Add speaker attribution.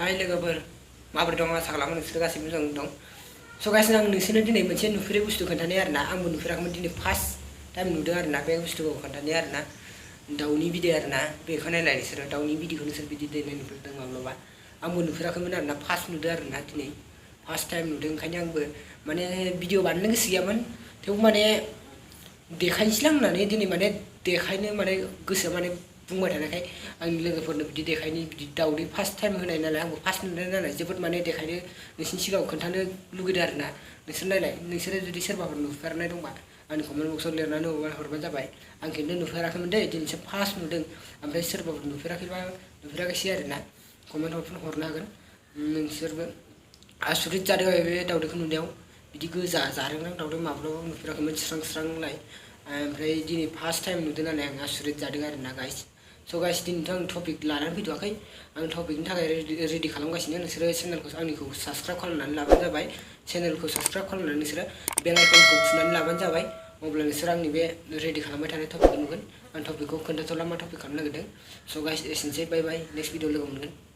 Speaker 1: हाय लोगोफोर माबोरै दं आसा खालामो नोंसोर गासैबो मोजां दं। स' गाइस आं नोंसोरनो दिनै मोनसे नुफेरै बुस्थु खोन्थानाय आरोना आंबो नुफेराखैमोन दिनै फार्स्ट टाइम नुदों आरोना बे बुस्थुखौ खोन्थानाय आरोना दाउनि बिदै आरोना बेखौ नायलाय नोंसोरो दाउनि बिदैखौ नोंसोर बिदि दैनाय नुफेरदों माब्लाबा आंबो नुफेराखैमोन आरोना फार्स्ट नुदों आरोना दिनै फार्स्ट टाइम नुदों ओंखायनो आंबो माने भिडिअ बानायनो गोसो गैयामोन थेवबो माने देखायनोसैलां होननानै दिनै माने देखायनो माने गोसोआ माने बुंबाय थानायखाय आंनि लोगोफोरनो बिदि देखायनो बिदि दाउदै फार्स्ट टाइम होनाय नालाय आंबो फार्स्ट नुनाय नालाय जोबोद माने देखायनो नोंसिनि सिगाङाव खोन्थानो लुगैदों आरोना नोंसोर नायलाय नोंसोरो जुदि सोरबाफोर नुफेरनाय दंबा आंनि कमेन्ट बक्सआव लिरनानै हरबानो जाबाय आं खिन्थु नुफेराखैमोन दे दिनैसो फार्स्ट नुदों ओमफ्राय सोरबाफोर नुफेराखैबा नुफेराखैसै आरोना कमेन्ट हरनो हागोन नोंसोरबो आसुरित जादों बे दाउदैखौ नुनायाव बिदि गोजा जारेंरां दाउदै माब्लाबाबो नुफेराखैमोन स्रां स्रांलाय ओमफ्राय दिनै फार्स्ट टाइम नुदों नालाय आं आसुरित जादों आरोना गाइस स' गाइस दिनैथ' आं टपिक लानानै फैथ'वाखै आं टपिकनि थाखाय रेडि खालामगासिनो नोंसोरो चेनेलखौ आंनिखौ साबस्क्राइब खालामनानै लाबानो जाबाय चेनेलखौ साबस्क्राइब खालामनानै नोंसोरो बेल आइकनखौ थुनानै लाबानो जाबाय अब्ला नोंसोर आंनि बे रेडि खालामबाय थानाय टपिकखौ नुगोन आं टपिकखौ खोन्थाथ'ला मा टपिक खालामनो नागिरदों स' गाइस एसेनोसै बाय बाय नेक्स्ट भिडिअ लोगो मोनगोन।